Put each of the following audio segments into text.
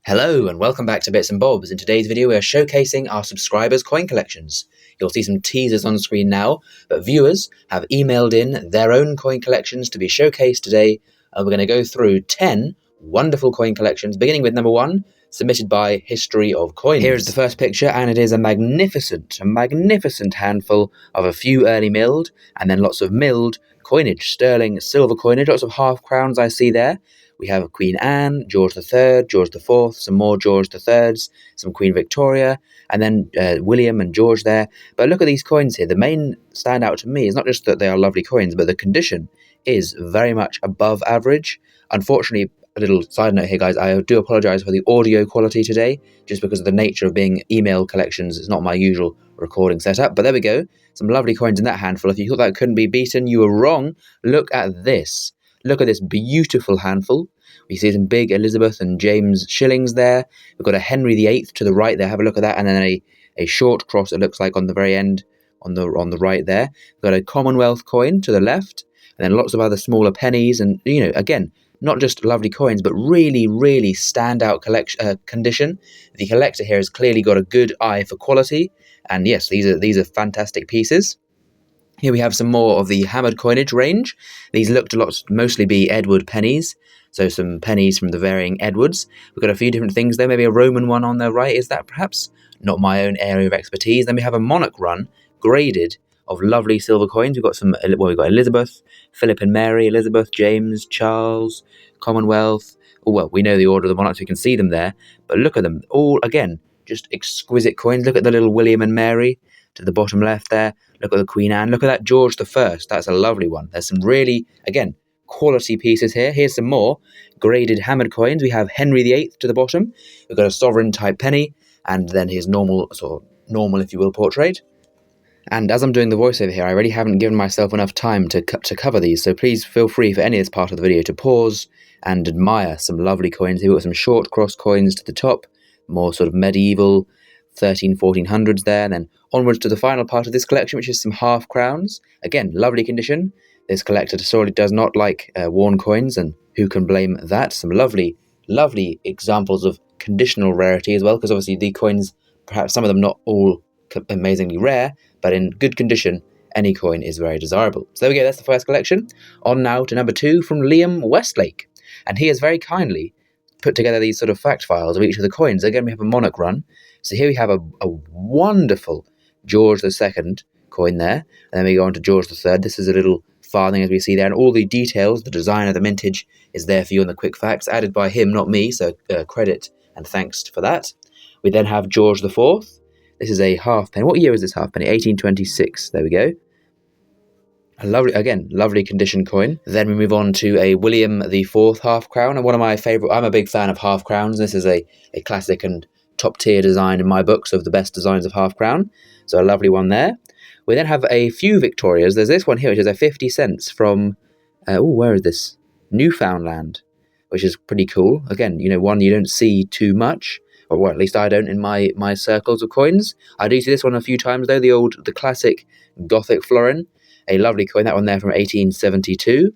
Hello and welcome back to Bits and Bobs. In today's video we are showcasing our subscribers' coin collections. You'll see some teasers on screen now, but viewers have emailed in their own coin collections to be showcased today, and we're going to go through 10 wonderful coin collections, beginning with number 1, submitted by History of Coins. Here is the first picture, and it is a magnificent handful of a few early milled, and then lots of milled coinage, sterling, silver coinage, lots of half crowns I see there. We have Queen Anne, George III, George IV, some more George IIIs, some Queen Victoria, and then William and George there. But look at these coins here. The main standout to me is not just that they are lovely coins, but the condition is very much above average. Unfortunately, a little side note here, guys, I do apologise for the audio quality today, just because of the nature of being email collections. It's not my usual recording setup, but there we go. Some lovely coins in that handful. If you thought that couldn't be beaten, you were wrong. Look at this. Look at this beautiful handful. We see some big Elizabeth and James shillings there. We've got a Henry VIII to the right there. Have a look at that. And then a short cross, it looks like, on the very end, on the right there. We've got a Commonwealth coin to the left. And then lots of other smaller pennies. And, you know, again, not just lovely coins, but really, really standout condition. The collector here has clearly got a good eye for quality. And yes, these are fantastic pieces. Here we have some more of the hammered coinage range. These look to mostly be Edward pennies, so some pennies from the varying Edwards. We've got a few different things there, maybe a Roman one on the right, is that perhaps? Not my own area of expertise. Then we have a monarch run, graded, of lovely silver coins. We've got we've got Elizabeth, Philip and Mary, Elizabeth, James, Charles, Commonwealth. Oh, well, we know the order of the monarchs, we can see them there, but look at them, all, again, just exquisite coins. Look at the little William and Mary to the bottom left there. Look at the Queen Anne. Look at that George I. That's a lovely one. There's some really, again, quality pieces here. Here's some more graded hammered coins. We have Henry VIII to the bottom. We've got a sovereign type penny, and then his normal, if you will, portrait. And as I'm doing the voiceover here, I really haven't given myself enough time to cover these, so please feel free for any of this part of the video to pause and admire some lovely coins. Here we've got some short cross coins to the top, more sort of medieval, 1400s there, and then onwards to the final part of this collection, which is some half crowns. Again, lovely condition. This collector sorely does not like worn coins, and who can blame that? Some lovely examples of conditional rarity as well, because obviously the coins, perhaps some of them not all amazingly rare, but in good condition, any coin is very desirable. So there we go, that's the first collection. On now to number 2 from Liam Westlake, and he has very kindly put together these sort of fact files of each of the coins. Again, we have a monarch run. So here we have a wonderful George II coin there, and then we go on to George III. This is a little farthing, as we see there, and all the details, the design of the mintage is there for you in the quick facts, added by him, not me, so credit and thanks for that. We then have George IV. This is a halfpenny. What year is this halfpenny? 1826. There we go. A lovely condition coin. Then we move on to a William IV half crown, and one of my favourite. I'm a big fan of half crowns. This is a classic and top tier design in my books of the best designs of half crown. So a lovely one there. We then have a few Victorias. There's this one here, which is a 50 cents from, where is this? Newfoundland, which is pretty cool. Again, you know, one you don't see too much, or well, at least I don't in my circles of coins. I do see this one a few times though, the classic Gothic florin. A lovely coin, that one there from 1872,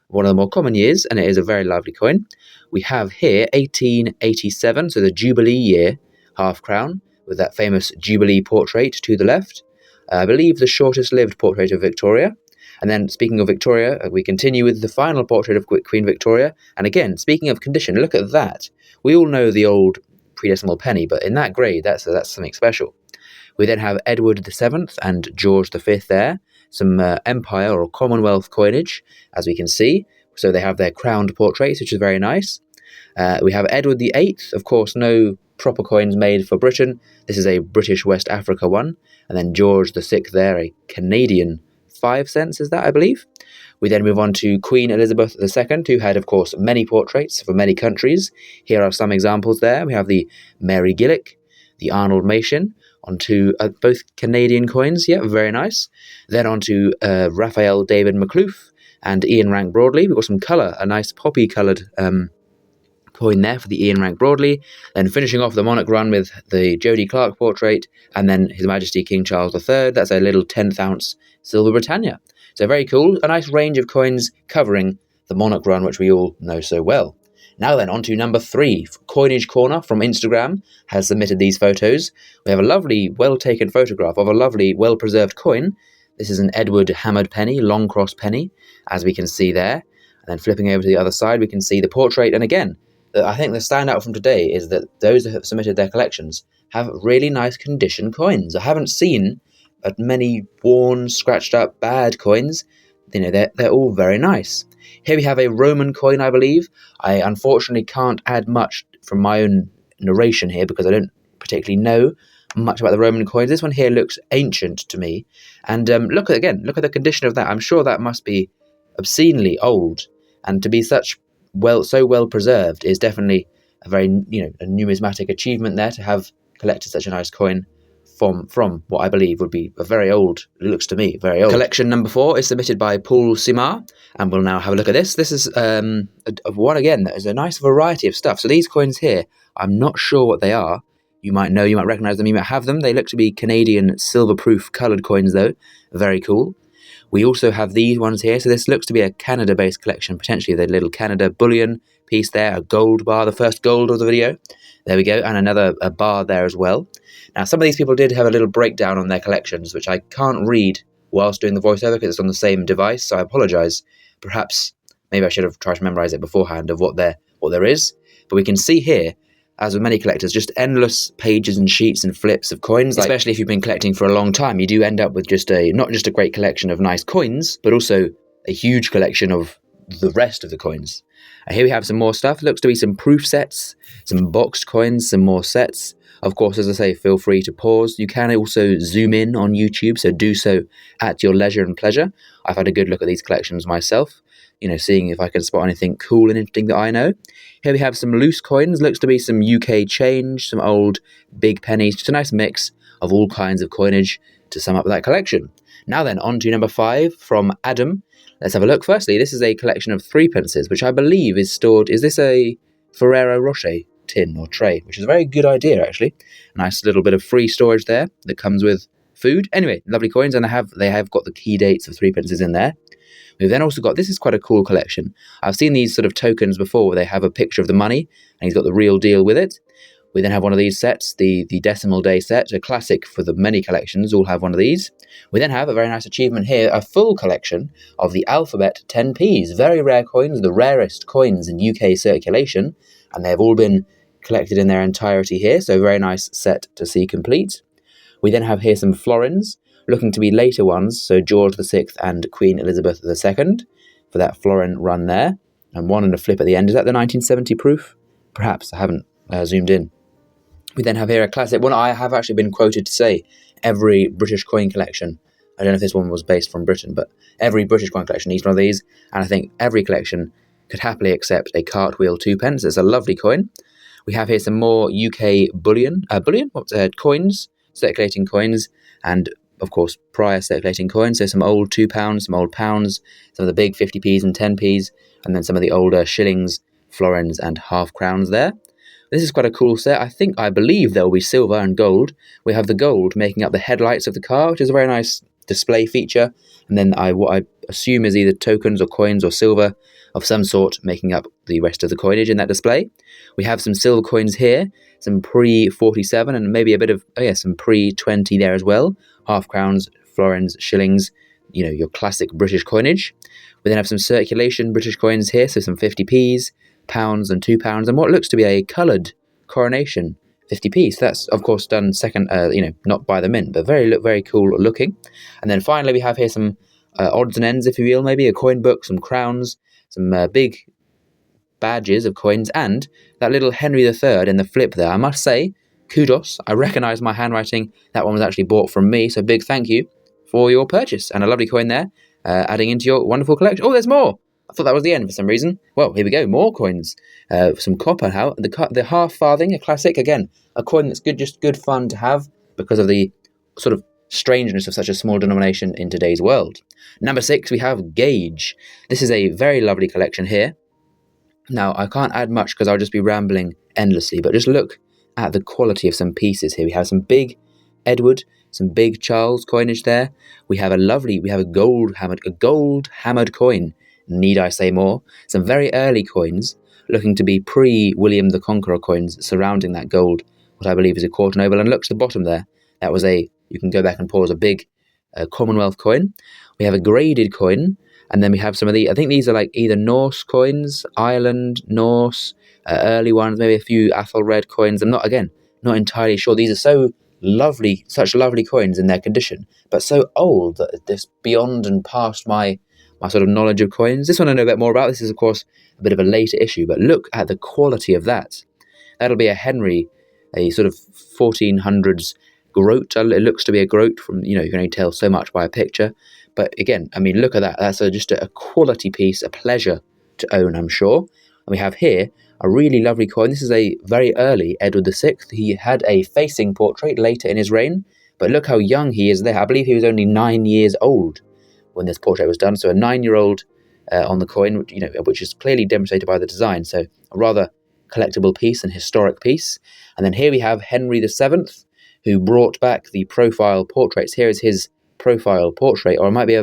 one of the more common years, and it is a very lovely coin. We have here 1887, so the Jubilee year half crown, with that famous Jubilee portrait to the left. I believe the shortest lived portrait of Victoria. And then speaking of Victoria, we continue with the final portrait of Queen Victoria. And again, speaking of condition, look at that. We all know the old pre-decimal penny, but in that grade, that's something special. We then have Edward VII and George V there. Some Empire or Commonwealth coinage, as we can see. So they have their crowned portraits, which is very nice. We have Edward VIII, of course, no proper coins made for Britain. This is a British West Africa one. And then George VI there, a Canadian 5 cents, is that, I believe. We then move on to Queen Elizabeth II, who had, of course, many portraits for many countries. Here are some examples there. We have the Mary Gillick, the Arnold Machin, onto both Canadian coins. Yeah, very nice. Then onto Raphael David McLoof and Ian Rank Broadley. We've got some colour, a nice poppy-coloured coin there for the Ian Rank Broadley. Then finishing off the monarch run with the Jodie Clark portrait, and then His Majesty King Charles III. That's a little 10th ounce Silver Britannia. So very cool. A nice range of coins covering the monarch run, which we all know so well. Now then, on to number 3. Coinage Corner from Instagram has submitted these photos. We have a lovely, well-taken photograph of a lovely, well-preserved coin. This is an Edward hammered penny, long cross penny, as we can see there. And then flipping over to the other side, we can see the portrait. And again, I think the standout from today is that those that have submitted their collections have really nice condition coins. I haven't seen many worn, scratched up, bad coins. They're all very nice. Here we have a Roman coin, I believe. I unfortunately can't add much from my own narration here because I don't particularly know much about the Roman coins. This one here looks ancient to me. And look at the condition of that. I'm sure that must be obscenely old. And to be so well preserved is definitely a very, a numismatic achievement there to have collected such a nice coin from what I believe would be a very old, it looks to me, very old. Collection number 4 is submitted by Paul Simar, and we'll now have a look at this. This is one, again, that is a nice variety of stuff. So these coins here, I'm not sure what they are. You might know, you might recognise them, you might have them. They look to be Canadian silver-proof coloured coins, though. Very cool. We also have these ones here. So this looks to be a Canada-based collection, potentially the little Canada bullion piece there, a gold bar, the first gold of the video. There we go, and another bar there as well. Now, some of these people did have a little breakdown on their collections, which I can't read whilst doing the voiceover because it's on the same device, so I apologise. Perhaps, maybe I should have tried to memorise it beforehand of what there is. But we can see here, as with many collectors, just endless pages and sheets and flips of coins. Especially if you've been collecting for a long time, you do end up with not just a great collection of nice coins, but also a huge collection of the rest of the coins. Here we have some more stuff. Looks to be some proof sets, some boxed coins, some more sets. Of course, as I say, feel free to pause. You can also zoom in on YouTube, so do so at your leisure and pleasure. I've had a good look at these collections myself, seeing if I can spot anything cool and interesting that I know. Here we have some loose coins. Looks to be some UK change, some old big pennies. Just a nice mix of all kinds of coinage to sum up that collection. Now then, on to number 5 from Adam. Let's have a look. Firstly, this is a collection of 3pences, which I believe is stored. Is this a Ferrero Rocher tin or tray? Which is a very good idea, actually. A nice little bit of free storage there that comes with food. Anyway, lovely coins, and they have got the key dates of 3pences in there. We've then also got, this is quite a cool collection. I've seen these sort of tokens before where they have a picture of the money and he's got the real deal with it. We then have one of these sets, the decimal day set, a classic for the many collections, all have one of these. We then have a very nice achievement here, a full collection of the alphabet 10p's, very rare coins, the rarest coins in UK circulation, and they have all been collected in their entirety here, so very nice set to see complete. We then have here some florins, looking to be later ones, so George VI and Queen Elizabeth II, for that florin run there, and one and a flip at the end. Is that the 1970 proof? Perhaps, I haven't zoomed in. We then have here a classic one. I have actually been quoted to say every British coin collection, I don't know if this one was based from Britain, but every British coin collection needs one of these, and I think every collection could happily accept a cartwheel 2pence. It's a lovely coin. We have here some more UK coins, circulating coins, and of course prior circulating coins, so some old £2, some old pounds, some of the big 50p's and 10p's, and then some of the older shillings, florins and half crowns there. This is quite a cool set. I believe there will be silver and gold. We have the gold making up the headlights of the car, which is a very nice display feature, and then what I assume is either tokens or coins or silver of some sort making up the rest of the coinage in that display. We have some silver coins here, some pre-47 and maybe a bit of some pre-20 there as well, half crowns, florins, shillings, your classic British coinage. We then have some circulation British coins here, so some 50p's, pounds and £2, and what looks to be a coloured coronation 50p. So that's of course done second, not by the mint, but very cool looking. And then finally we have here some odds and ends, if you will, maybe a coin book, some crowns, some big badges of coins, and that little Henry III in the flip there. I must say, kudos. I recognise my handwriting. That one was actually bought from me, so big thank you for your purchase, and a lovely coin there, adding into your wonderful collection. Oh, there's more. I thought that was the end for some reason. Well, here we go, more coins. Some copper now. The half farthing, a classic. Again, a coin that's just good fun to have because of the sort of strangeness of such a small denomination in today's world. Number 6, we have gauge. This is a very lovely collection here. Now, I can't add much because I'll just be rambling endlessly, but just look at the quality of some pieces here. We have some big Edward, some big Charles coinage there. We have a gold hammered coin. Need I say more? Some very early coins. looking to be pre-William the Conqueror coins surrounding that gold, what I believe is a quarter noble. And look to the bottom there. That was you can go back and pause, a big Commonwealth coin. We have a graded coin, and then we have some of I think these are like either Norse coins, Ireland, Norse, early ones, maybe a few Athelred coins. I'm not entirely sure. These are so lovely, such lovely coins in their condition, but so old that it's beyond and past my sort of knowledge of coins. This one I know a bit more about. This is, of course, a bit of a later issue, but look at the quality of that. That'll be a Henry, a sort of 1400s groat. It looks to be a groat from, you can only tell so much by a picture. But again, I mean, look at that. That's just a quality piece, a pleasure to own, I'm sure. And we have here a really lovely coin. This is a very early Edward VI. He had a facing portrait later in his reign, but look how young he is there. I believe he was only 9 years old when this portrait was done. So a 9-year-old on the coin, which is clearly demonstrated by the design. So a rather collectible piece and historic piece. And then here we have Henry VII, who brought back the profile portraits. Here is his profile portrait, or it might be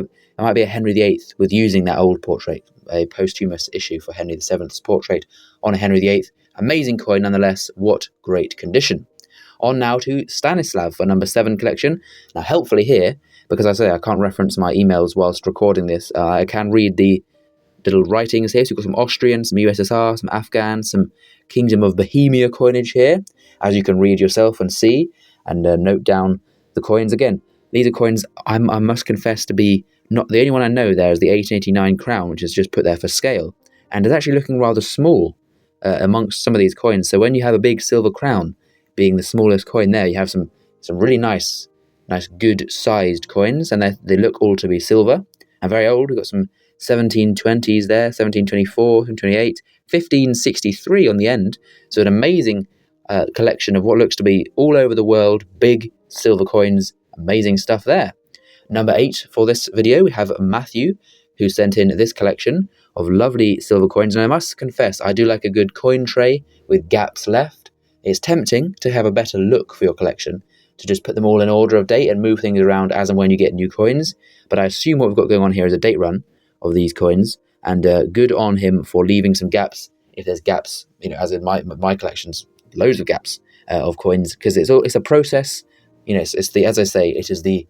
a Henry VIII with using that old portrait, a posthumous issue for Henry VII's portrait on a Henry VIII. Amazing coin nonetheless. What great condition. On now to Stanislav for number 7 collection. Now helpfully here, because I can't reference my emails whilst recording this, I can read the little writings here. So you've got some Austrian, some USSR, some Afghan, some Kingdom of Bohemia coinage here, as you can read yourself and see, and note down the coins. Again, these are coins I must confess to be not the only one I know. There is the 1889 crown, which is just put there for scale, and it's actually looking rather small amongst some of these coins. So when you have a big silver crown being the smallest coin there, you have some really nice good sized coins, and they look all to be silver and very old. We've got some 1720s there, 1724, 1728, 1563 on the end. So an amazing collection of what looks to be all over the world, big silver coins, amazing stuff there. Number 8 for this video, we have Matthew, who sent in this collection of lovely silver coins. And I must confess, I do like a good coin tray with gaps left. It's tempting to have a better look for your collection, to just put them all in order of date and move things around as and when you get new coins. But I assume what we've got going on here is a date run of these coins, and good on him for leaving some gaps, if there's gaps, as in my collections, loads of gaps of coins, because it's a process. It's the, as I say, it is the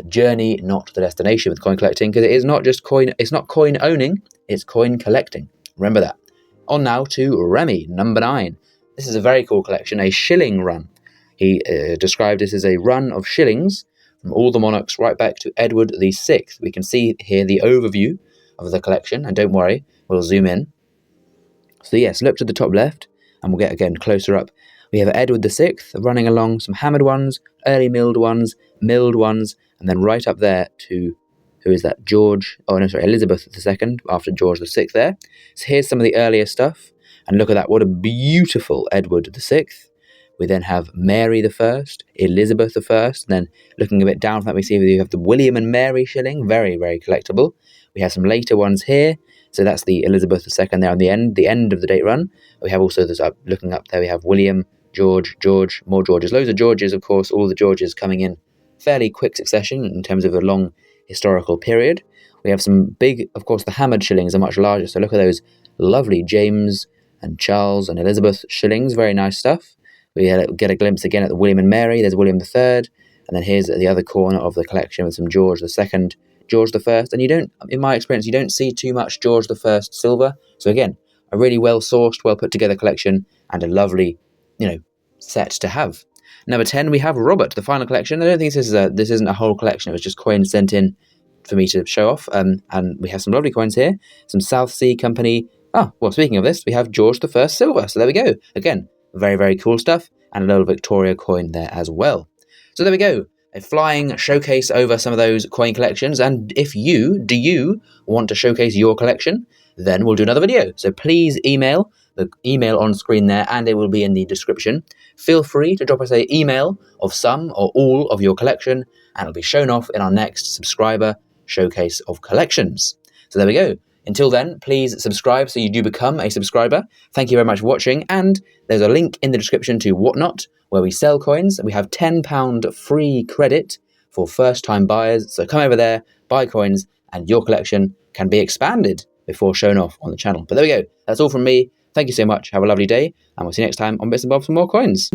journey, not the destination with coin collecting, because it is not just coin. It's not coin owning, it's coin collecting. Remember that. On now to Remy, number 9. This is a very cool collection, a shilling run. He described this as a run of shillings from all the monarchs right back to Edward VI. We can see here the overview of the collection, and don't worry, we'll zoom in. So yes, look to the top left, and we'll get again closer up. We have Edward VI running along, some hammered ones, early milled ones, and then right up there to, who is that, Elizabeth II, after George VI there. So here's some of the earlier stuff, and look at that, what a beautiful Edward VI. We then have Mary I, Elizabeth I, and then looking a bit down from that, we see you have the William and Mary shilling, very, very collectible. We have some later ones here, so that's the Elizabeth II there on the end of the date run. We have also this looking up there, we have William, George, more Georges, loads of Georges, of course, all the Georges coming in fairly quick succession in terms of a long historical period. We have some big, of course, the hammered shillings are much larger, so look at those lovely James and Charles and Elizabeth shillings, very nice stuff. We get a glimpse again at the William and Mary. There's William III, and then here's the other corner of the collection with some George II, George I, and you don't, in my experience, you don't see too much George I silver. So again, a really well-sourced, well-put-together collection, and a lovely, set to have. Number 10, we have Robert, the final collection. I don't think this isn't a whole collection. It was just coins sent in for me to show off, and we have some lovely coins here. Some South Sea Company. Speaking of this, we have George I silver. So there we go. Again, very, very cool stuff, and a little Victoria coin there as well. So there we go, a flying showcase over some of those coin collections, and do you want to showcase your collection? Then we'll do another video. So please email, the email on screen there, and it will be in the description. Feel free to drop us an email of some or all of your collection, and it'll be shown off in our next subscriber showcase of collections. So there we go. Until then, please subscribe so you do become a subscriber. Thank you very much for watching, and there's a link in the description to Whatnot, where we sell coins. We have £10 free credit for first-time buyers, so come over there, buy coins, and your collection can be expanded before shown off on the channel. But there we go. That's all from me. Thank you so much. Have a lovely day, and we'll see you next time on Bits and Bobs for more coins.